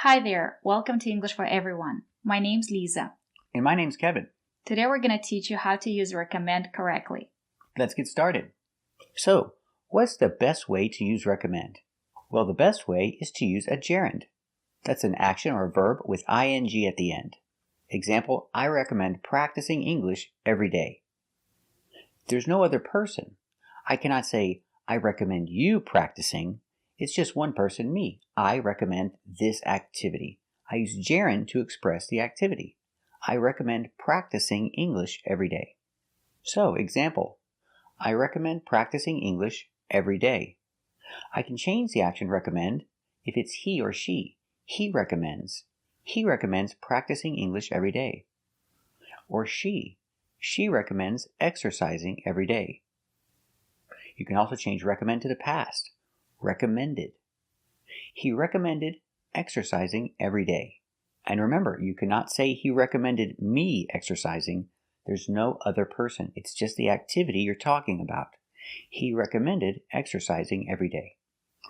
Hi there, welcome to English for Everyone. My name's Lisa. And my name's Kevin. Today we're going to teach you how to use recommend correctly. Let's get started. So, what's the best way to use recommend? Well, the best way is to use a gerund. That's an action or a verb with ing at the end. Example, I recommend practicing English every day. There's no other person. I cannot say, I recommend you practicing. It's just one person, me. I recommend this activity. I use gerund to express the activity. I recommend practicing English every day. So, example, I recommend practicing English every day. I can change the action recommend if it's he or she. He recommends. He recommends practicing English every day. Or she. She recommends exercising every day. You can also change recommend to the past. Recommended. He recommended exercising every day. And remember, you cannot say he recommended me exercising. There's no other person. It's just the activity you're talking about. He recommended exercising every day.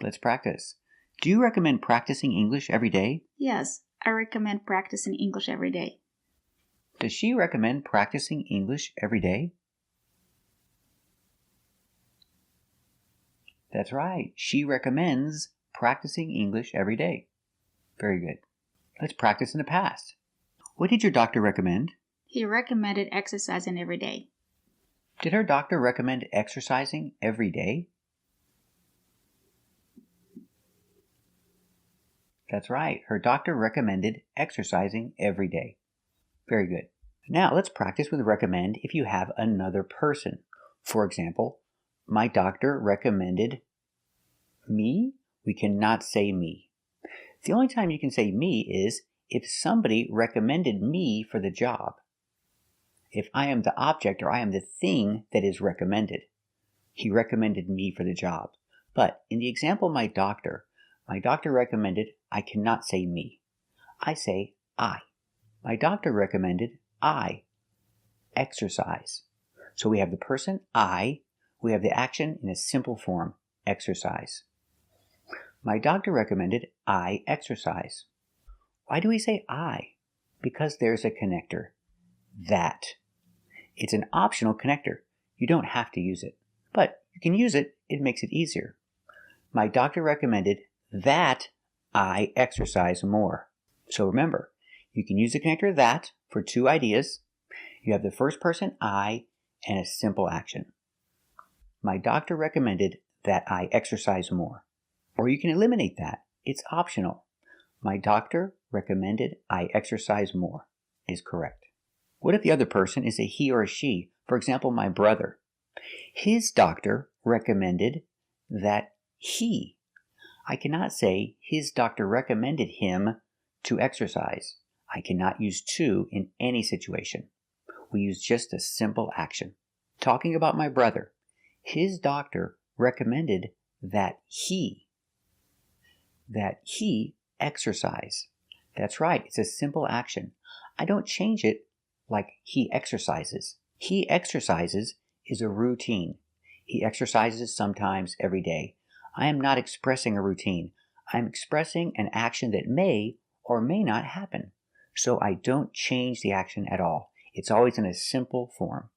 Let's practice. Do you recommend practicing English every day? Yes, I recommend practicing English every day. Does she recommend practicing English every day? That's right. She recommends practicing English every day. Very good. Let's practice in the past. What did your doctor recommend? He recommended exercising every day. Did her doctor recommend exercising every day? That's right. Her doctor recommended exercising every day. Very good. Now let's practice with recommend if you have another person. For example, my doctor recommended me. We cannot say me. The only time you can say me is if somebody recommended me for the job. If I am the object or I am the thing that is recommended. He recommended me for the job. But in the example my doctor recommended, I cannot say me. I say I. My doctor recommended I exercise. So we have the person I, we have the action in a simple form, exercise. My doctor recommended I exercise. Why do we say I? Because there's a connector, that. It's an optional connector. You don't have to use it. But you can use it, it makes it easier. My doctor recommended that I exercise more. So remember, you can use the connector that for two ideas. You have the first person I and a simple action. My doctor recommended that I exercise more. Or you can eliminate that. It's optional. My doctor recommended I exercise more is correct. What if the other person is a he or a she? For example, my brother. His doctor recommended that he. I cannot say his doctor recommended him to exercise. I cannot use to in any situation. We use just a simple action. Talking about my brother. His doctor recommended that he exercise. That's right, it's a simple action. I don't change it like he exercises. He exercises is a routine. He exercises sometimes every day. I am not expressing a routine. I'm expressing an action that may or may not happen. So I don't change the action at all. It's always in a simple form.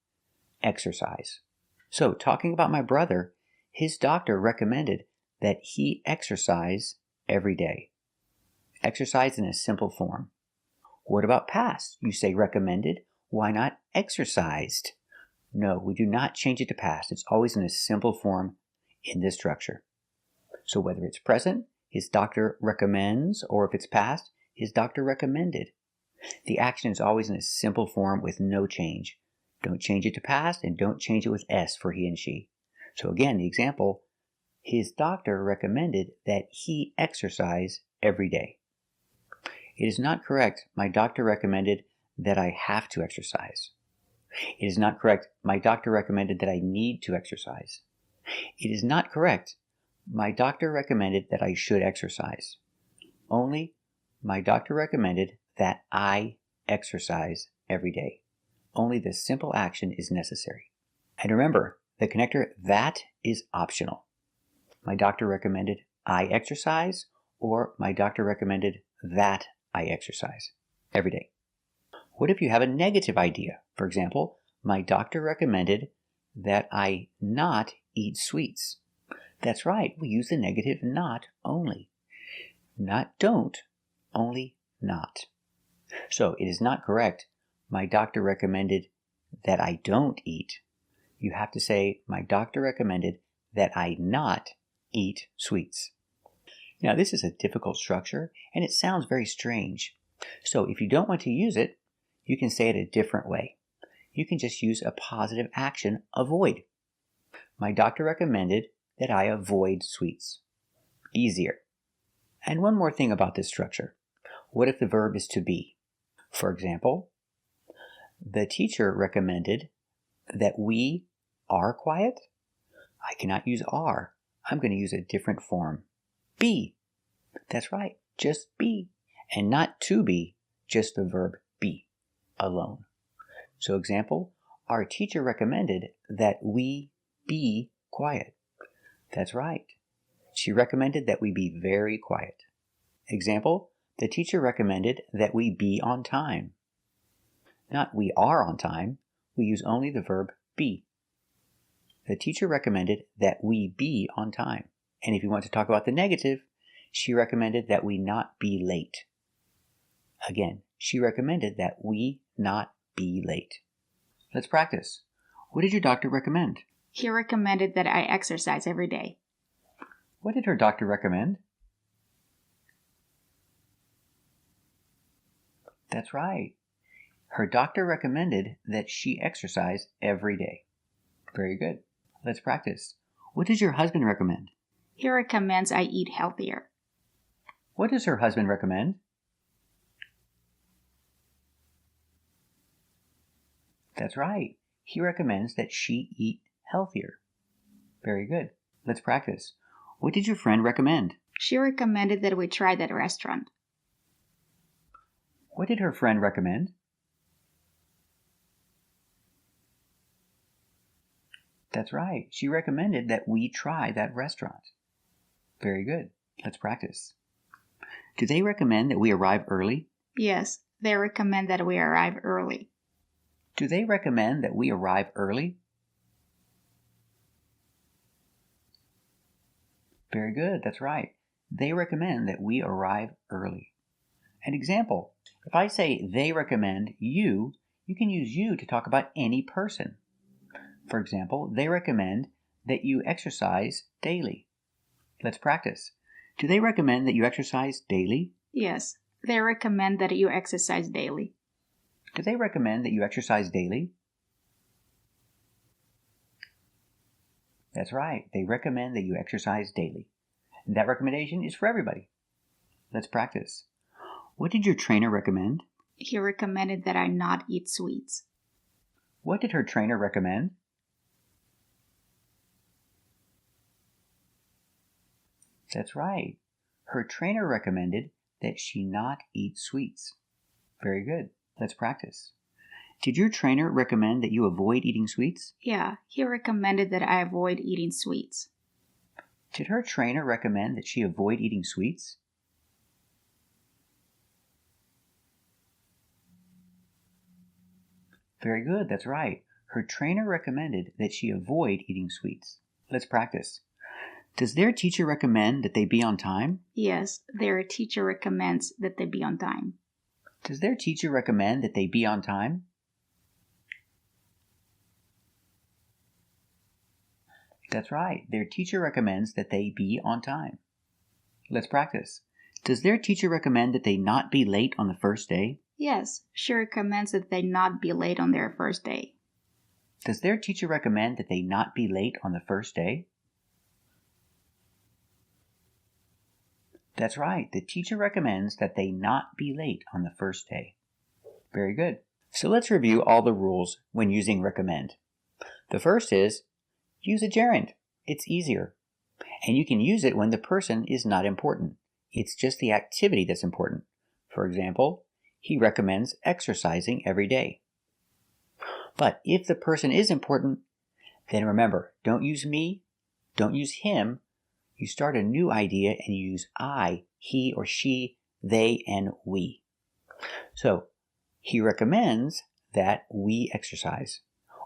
Exercise. So talking about my brother, his doctor recommended that he exercise every day. Exercise in a simple form. What about past? You say recommended. Why not exercised? No, we do not change it to past. It's always in a simple form in this structure. So whether it's present, his doctor recommends, or if it's past, his doctor recommended. The action is always in a simple form with no change. Don't change it to past and don't change it with S for he and she. So again, the example, his doctor recommended that he exercise every day. It is not correct, my doctor recommended that I have to exercise. It is not correct, my doctor recommended that I need to exercise. It is not correct, my doctor recommended that I should exercise. Only, my doctor recommended that I exercise every day. Only the simple action is necessary. And remember, the connector that is optional. My doctor recommended I exercise, or my doctor recommended that I exercise every day. What if you have a negative idea? For example, my doctor recommended that I not eat sweets. That's right, we use the negative not only. Not don't, only not. So it is not correct, my doctor recommended that I don't eat. You have to say, my doctor recommended that I not eat sweets. Now this is a difficult structure and it sounds very strange. So if you don't want to use it, you can say it a different way. You can just use a positive action, avoid. My doctor recommended that I avoid sweets. Easier. And one more thing about this structure. What if the verb is to be? For example, the teacher recommended that we are quiet. I cannot use are. I'm going to use a different form. Be. That's right, just be. And not to be, just the verb be alone. So example, our teacher recommended that we be quiet. That's right. She recommended that we be very quiet. Example, the teacher recommended that we be on time. Not we are on time, we use only the verb be. The teacher recommended that we be on time. And if you want to talk about the negative, she recommended that we not be late. Again, she recommended that we not be late. Let's practice. What did your doctor recommend? He recommended that I exercise every day. What did her doctor recommend? That's right. Her doctor recommended that she exercise every day. Very good. Let's practice. What does your husband recommend? He recommends I eat healthier. What does her husband recommend? That's right. He recommends that she eat healthier. Very good. Let's practice. What did your friend recommend? She recommended that we try that restaurant. What did her friend recommend? That's right. She recommended that we try that restaurant. Very good. Let's practice. Do they recommend that we arrive early? Yes, they recommend that we arrive early. Do they recommend that we arrive early? Very good. That's right. They recommend that we arrive early. An example. If I say they recommend you can use you to talk about any person. For example, they recommend that you exercise daily. Let's practice. Do they recommend that you exercise daily? Yes, they recommend that you exercise daily. Do they recommend that you exercise daily? That's right. They recommend that you exercise daily. And that recommendation is for everybody. Let's practice. What did your trainer recommend? He recommended that I not eat sweets. What did her trainer recommend? That's right. Her trainer recommended that she not eat sweets. Very good. Let's practice. Did your trainer recommend that you avoid eating sweets? Yeah, he recommended that I avoid eating sweets. Did her trainer recommend that she avoid eating sweets? Very good, that's right. Her trainer recommended that she avoid eating sweets. Let's practice. Does their teacher recommend that they be on time? Yes, their teacher recommends that they be on time. Does their teacher recommend that they be on time? That's right. Their teacher recommends that they be on time. Let's practice. Does their teacher recommend that they not be late on the first day? Yes, she recommends that they not be late on their first day. Does their teacher recommend that they not be late on the first day? That's right. The teacher recommends that they not be late on the first day. Very good. So let's review all the rules when using recommend. The first is use a gerund. It's easier. And you can use it when the person is not important. It's just the activity that's important. For example, he recommends exercising every day. But if the person is important, then remember, don't use me, don't use him. You start a new idea and you use I, he or she, they and we. So he recommends that we exercise,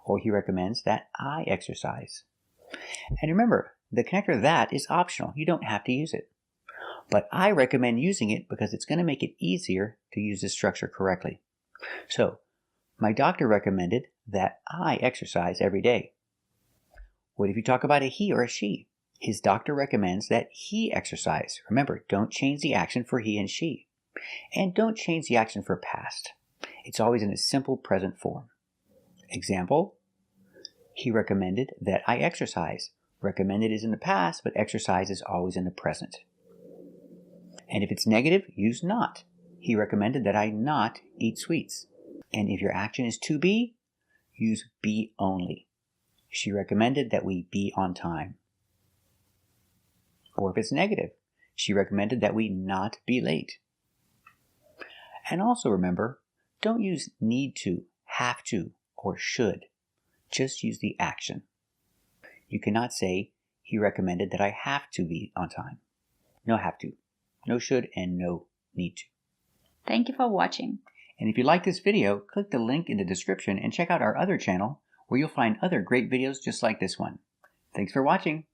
or he recommends that I exercise. And remember, the connector that is optional. You don't have to use it. But I recommend using it because it's going to make it easier to use this structure correctly. So, my doctor recommended that I exercise every day. What if you talk about a he or a she? His doctor recommends that he exercise. Remember, don't change the action for he and she. And don't change the action for past. It's always in a simple present form. Example, he recommended that I exercise. Recommended is in the past, but exercise is always in the present. And if it's negative, use not. He recommended that I not eat sweets. And if your action is to be, use be only. She recommended that we be on time. Or if it's negative, she recommended that we not be late. And also remember, don't use need to, have to, or should. Just use the action. You cannot say, he recommended that I have to be on time. No have to, no should, and no need to. Thank you for watching. And if you like this video, click the link in the description and check out our other channel where you'll find other great videos just like this one. Thanks for watching.